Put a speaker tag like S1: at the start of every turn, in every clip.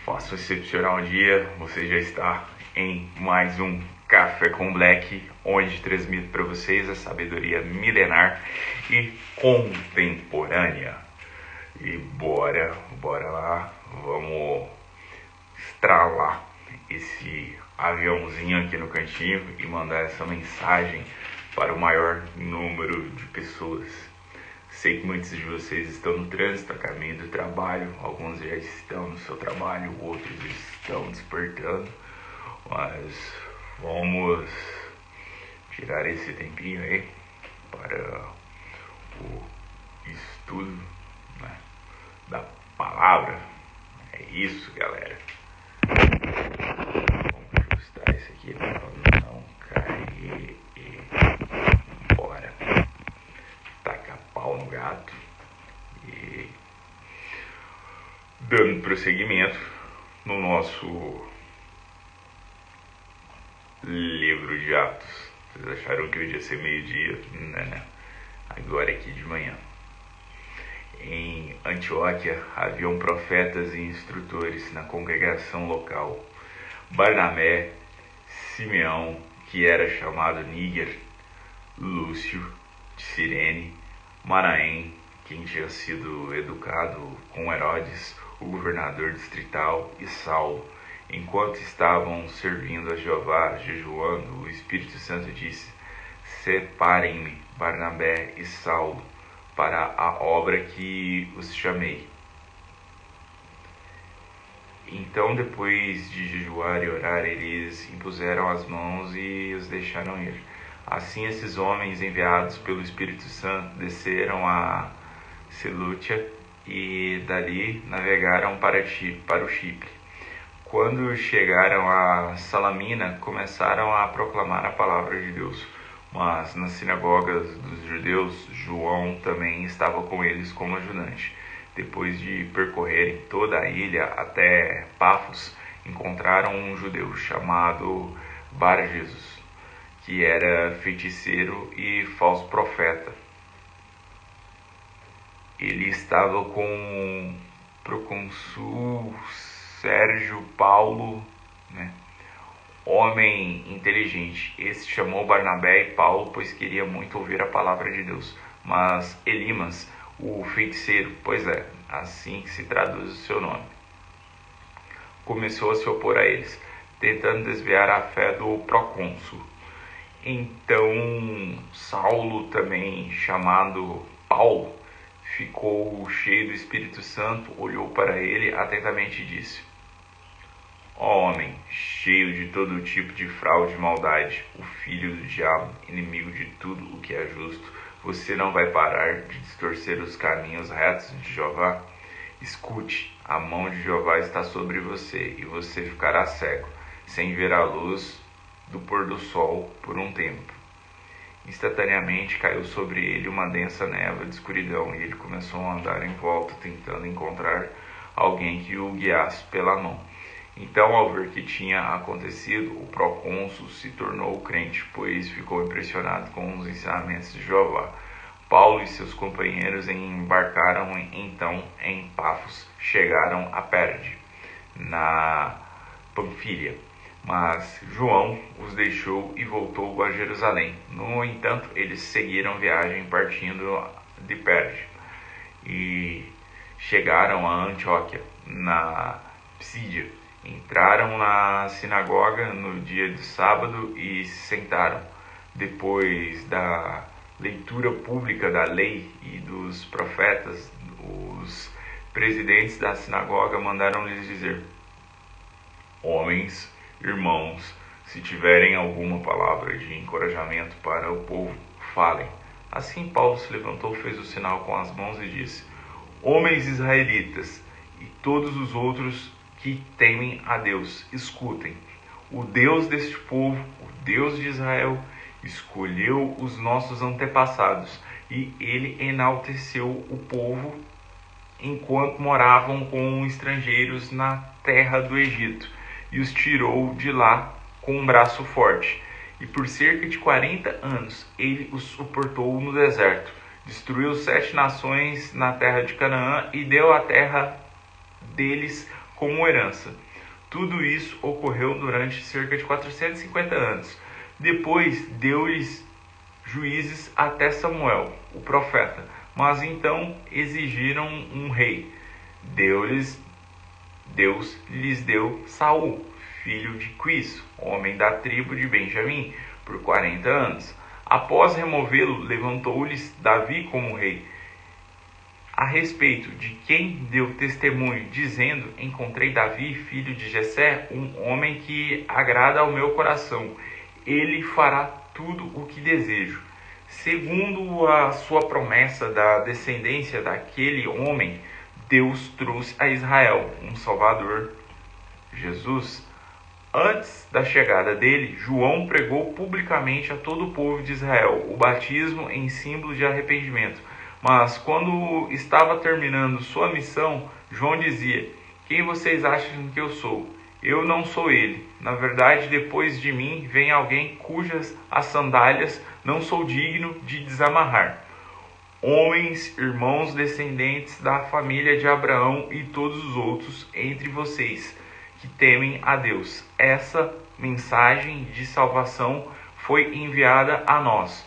S1: Faça um excepcional dia, você já está em mais um Café com Black, onde transmito para vocês a sabedoria milenar e contemporânea. E bora lá, vamos estralar esse aviãozinho aqui no cantinho e mandar essa mensagem para o maior número de pessoas. Sei que muitos de vocês estão no trânsito, a caminho do trabalho, alguns já estão no seu trabalho, outros estão despertando, mas vamos tirar esse tempinho aí para o estudo, né, da palavra. É isso, galera. Vamos ajustar isso aqui para não cair e bora. Taca pau no gato e dando prosseguimento no nosso livro de Atos. Vocês acharam que eu ia ser meio-dia? Não. Agora aqui de manhã. Em Antioquia haviam profetas e instrutores na congregação local. Barnabé, Simeão, que era chamado Níger, Lúcio de Cirene, Manaém, quem tinha sido educado com Herodes, o governador distrital, e Saulo. Enquanto estavam servindo a Jeová, jejuando, o Espírito Santo disse: separem-me, Barnabé e Saulo, para a obra que os chamei. Então, depois de jejuar e orar, eles impuseram as mãos e os deixaram ir. Assim, esses homens enviados pelo Espírito Santo desceram a Selúcia e dali navegaram para o Chipre. Quando chegaram a Salamina, começaram a proclamar a palavra de Deus. Mas nas sinagogas dos judeus, João também estava com eles como ajudante. Depois de percorrerem toda a ilha até Pafos, encontraram um judeu chamado Bar-Jesus, que era feiticeiro e falso profeta. Ele estava com o procônsul Sérgio Paulo, homem inteligente. Esse chamou Barnabé e Paulo, pois queria muito ouvir a palavra de Deus. Mas Elimas, o feiticeiro, pois é, assim que se traduz o seu nome, começou a se opor a eles, tentando desviar a fé do procônsul. Então Saulo, também chamado Paulo, ficou cheio do Espírito Santo, olhou para ele atentamente e disse: ó homem, cheio de todo tipo de fraude e maldade, o filho do diabo, inimigo de tudo o que é justo, você não vai parar de distorcer os caminhos retos de Jeová? Escute, a mão de Jeová está sobre você, e você ficará cego, sem ver a luz do pôr do sol por um tempo. Instantaneamente caiu sobre ele uma densa névoa de escuridão, e ele começou a andar em volta, tentando encontrar alguém que o guiasse pela mão. Então, ao ver o que tinha acontecido, o procônsul se tornou crente, pois ficou impressionado com os ensinamentos de Jeová. Paulo e seus companheiros embarcaram então em Pafos, chegaram a Perge, na Panfília. Mas João os deixou e voltou a Jerusalém. No entanto, eles seguiram viagem partindo de Perge e chegaram a Antioquia, na Psídia. Entraram na sinagoga no dia de sábado e se sentaram. Depois da leitura pública da lei e dos profetas, os presidentes da sinagoga mandaram-lhes dizer: homens, irmãos, se tiverem alguma palavra de encorajamento para o povo, falem. Assim Paulo se levantou, fez o sinal com as mãos e disse: homens israelitas e todos os outros que temem a Deus, escutem. O Deus deste povo, o Deus de Israel, escolheu os nossos antepassados e ele enalteceu o povo enquanto moravam com estrangeiros na terra do Egito, e os tirou de lá com um braço forte. E por cerca de 40 anos ele os suportou no deserto. Destruiu 7 nações na terra de Canaã e deu a terra deles como herança. Tudo isso ocorreu durante cerca de 450 anos. Depois deu-lhes juízes até Samuel, o profeta, mas então exigiram um rei. Deus lhes deu Saul, filho de Quis, homem da tribo de Benjamim, por 40 anos. Após removê-lo, levantou-lhes Davi como rei. A respeito de quem deu testemunho, dizendo: encontrei Davi, filho de Jessé, um homem que agrada ao meu coração. Ele fará tudo o que desejo. Segundo a sua promessa da descendência daquele homem, Deus trouxe a Israel um Salvador, Jesus. Antes da chegada dele, João pregou publicamente a todo o povo de Israel o batismo em símbolo de arrependimento. Mas quando estava terminando sua missão, João dizia: quem vocês acham que eu sou? Eu não sou ele. Na verdade, depois de mim vem alguém cujas as sandálias não sou digno de desamarrar. Homens, irmãos, descendentes da família de Abraão e todos os outros entre vocês que temem a Deus. Essa mensagem de salvação foi enviada a nós,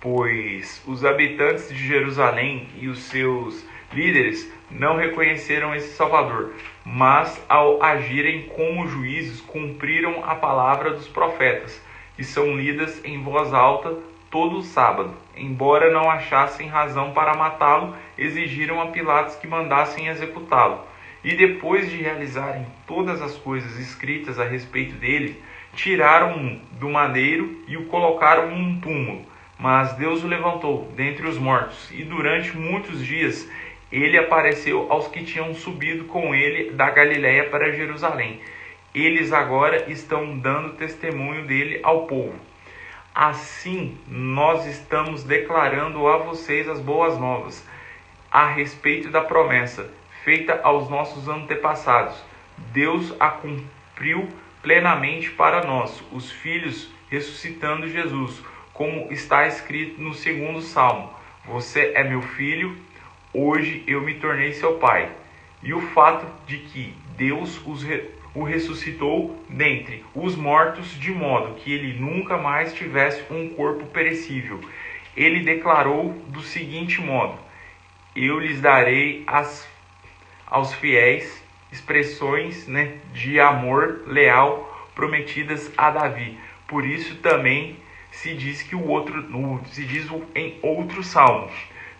S1: pois os habitantes de Jerusalém e os seus líderes não reconheceram esse Salvador, mas ao agirem como juízes cumpriram a palavra dos profetas, que são lidas em voz alta todo sábado. Embora não achassem razão para matá-lo, exigiram a Pilatos que mandassem executá-lo. E depois de realizarem todas as coisas escritas a respeito dele, tiraram-no do madeiro e o colocaram em um túmulo. Mas Deus o levantou dentre os mortos, e durante muitos dias ele apareceu aos que tinham subido com ele da Galiléia para Jerusalém. Eles agora estão dando testemunho dele ao povo. Assim, nós estamos declarando a vocês as boas novas a respeito da promessa feita aos nossos antepassados. Deus a cumpriu plenamente para nós, os filhos, ressuscitando Jesus, como está escrito no 2º Salmo: você é meu filho, hoje eu me tornei seu pai. E o fato de que Deus o ressuscitou dentre os mortos, de modo que ele nunca mais tivesse um corpo perecível. Ele declarou do seguinte modo: eu lhes darei aos fiéis expressões de amor leal prometidas a Davi. Por isso também se diz em outro salmo: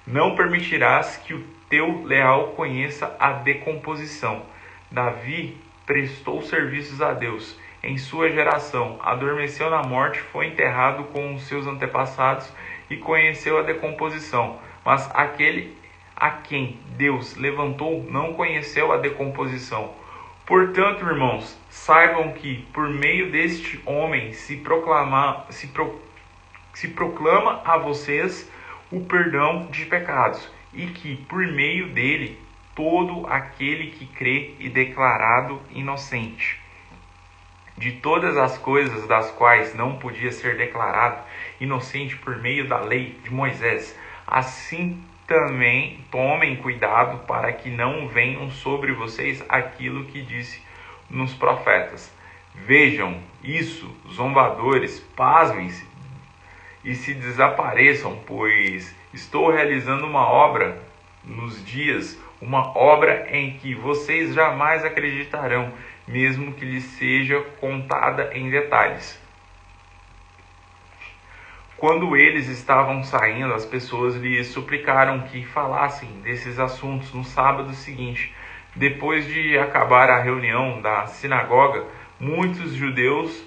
S1: não permitirás que o teu leal conheça a decomposição. Davi prestou serviços a Deus em sua geração, adormeceu na morte, foi enterrado com os seus antepassados e conheceu a decomposição. Mas aquele a quem Deus levantou não conheceu a decomposição. Portanto, irmãos, saibam que por meio deste homem se proclama a vocês o perdão de pecados, e que por meio dele todo aquele que crê é declarado inocente de todas as coisas das quais não podia ser declarado inocente por meio da lei de Moisés. Assim também tomem cuidado para que não venham sobre vocês aquilo que disse nos profetas: vejam isso, zombadores, pasmem-se e se desapareçam, pois estou realizando uma obra nos dias, uma obra em que vocês jamais acreditarão, mesmo que lhes seja contada em detalhes. Quando eles estavam saindo, as pessoas lhes suplicaram que falassem desses assuntos no sábado seguinte. Depois de acabar a reunião da sinagoga, muitos judeus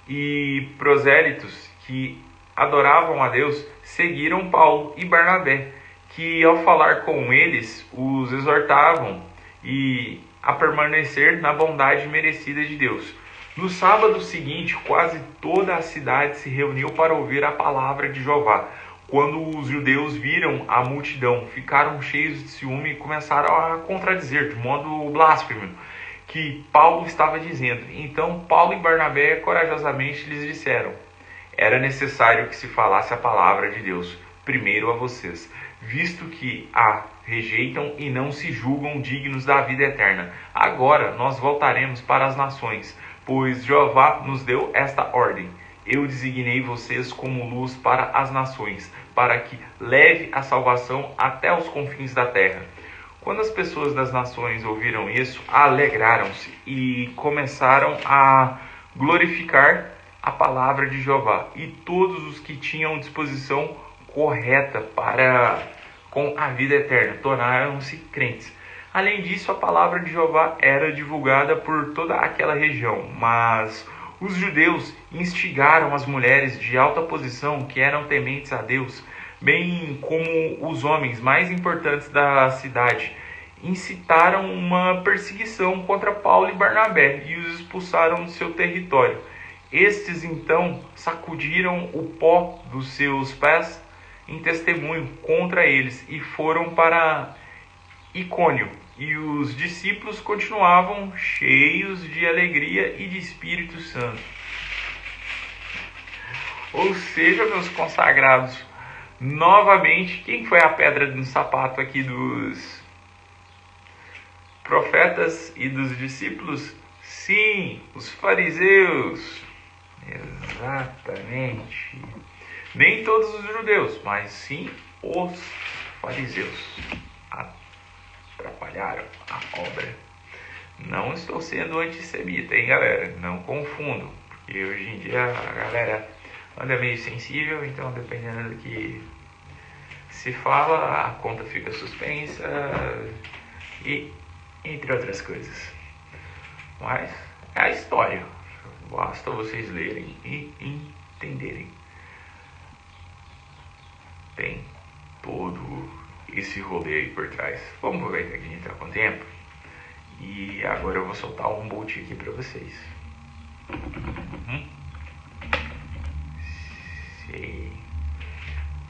S1: e prosélitos que adoravam a Deus seguiram Paulo e Barnabé, que ao falar com eles os exortavam a permanecer na bondade merecida de Deus. No sábado seguinte, quase toda a cidade se reuniu para ouvir a palavra de Jeová. Quando os judeus viram a multidão, ficaram cheios de ciúme e começaram a contradizer de modo blasfemo que Paulo estava dizendo. Então Paulo e Barnabé corajosamente lhes disseram: era necessário que se falasse a palavra de Deus primeiro a vocês. visto que a rejeitam e não se julgam dignos da vida eterna. Agora nós voltaremos para as nações, pois Jeová nos deu esta ordem: eu designei vocês como luz para as nações, para que leve a salvação até os confins da terra. Quando as pessoas das nações ouviram isso, alegraram-se e começaram a glorificar a palavra de Jeová. E todos os que tinham disposição correta para com a vida eterna tornaram-se crentes. Além disso, a palavra de Jeová era divulgada por toda aquela região, mas os judeus instigaram as mulheres de alta posição que eram tementes a Deus, bem como os homens mais importantes da cidade, incitaram uma perseguição contra Paulo e Barnabé e os expulsaram do seu território. Estes então sacudiram o pó dos seus pés em testemunho contra eles e foram para Icônio. E os discípulos continuavam cheios de alegria e de Espírito Santo. Ou seja, meus consagrados, novamente, quem foi a pedra no sapato aqui dos profetas e dos discípulos? Sim, os fariseus. Exatamente. Nem todos os judeus, mas sim os fariseus atrapalharam a obra. Não estou sendo antissemita, hein, galera? Não confundam, porque hoje em dia a galera anda meio sensível, então dependendo do que se fala, a conta fica suspensa e entre outras coisas. Mas é a história. Basta vocês lerem e entenderem. Tem todo esse rolê aí por trás. Vamos aproveitar que a gente tá com tempo. E agora eu vou soltar um boot aqui pra vocês.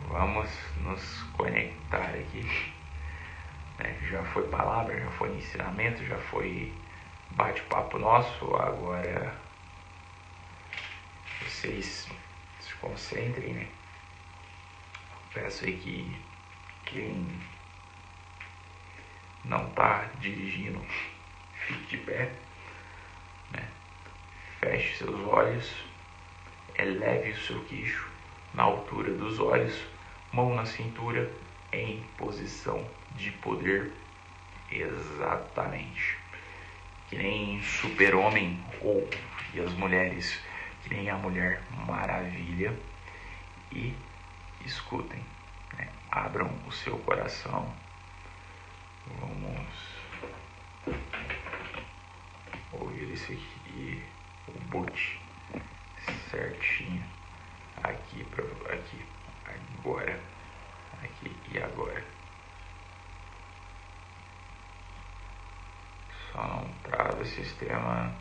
S1: Vamos nos conectar aqui. Já foi palavra, já foi ensinamento, já foi bate-papo nosso. Agora vocês se concentrem, né? Peço aí que quem não está dirigindo fique de pé, né? Feche seus olhos, eleve o seu queixo na altura dos olhos, mão na cintura, em posição de poder. Exatamente. Que nem Super-Homem, ou e as mulheres, que nem a Mulher Maravilha. E escutem, né? Abram o seu coração. Vamos ouvir isso aqui, o boot certinho aqui, agora, aqui e agora. Só não trava o sistema.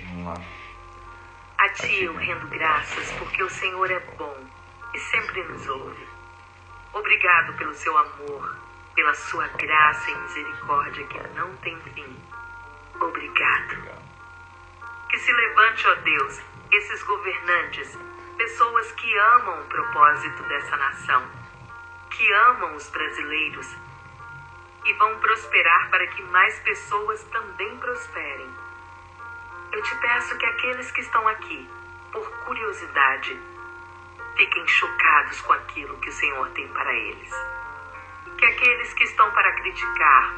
S1: Vamos lá.
S2: A ti eu rendo graças porque o Senhor é bom e sempre nos ouve. Obrigado pelo seu amor, pela sua graça e misericórdia que não tem fim. Obrigado. Que se levante, ó Deus, esses governantes, pessoas que amam o propósito dessa nação, que amam os brasileiros e vão prosperar para que mais pessoas também prosperem. Eu te peço que aqueles que estão aqui, por curiosidade, fiquem chocados com aquilo que o Senhor tem para eles. Que aqueles que estão para criticar,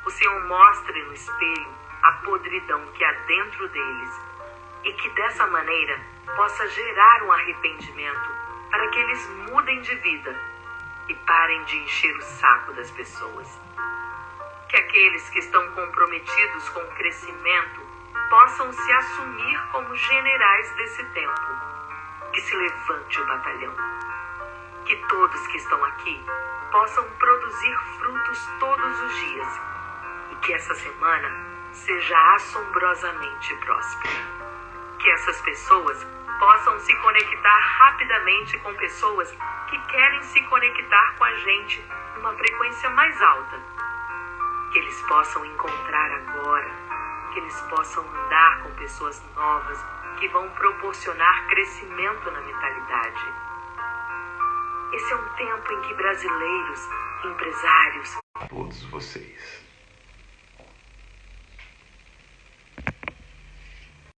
S2: o Senhor mostre no espelho a podridão que há dentro deles e que dessa maneira possa gerar um arrependimento para que eles mudem de vida e parem de encher o saco das pessoas. Que aqueles que estão comprometidos com o crescimento possam se assumir como generais desse tempo. Que se levante o batalhão. Que todos que estão aqui possam produzir frutos todos os dias. E que essa semana seja assombrosamente próspera. Que essas pessoas possam se conectar rapidamente com pessoas que querem se conectar com a gente numa frequência mais alta. Que eles possam encontrar agora, que eles possam andar com pessoas novas que vão proporcionar crescimento na mentalidade. Esse é um tempo em que brasileiros, empresários,
S1: todos vocês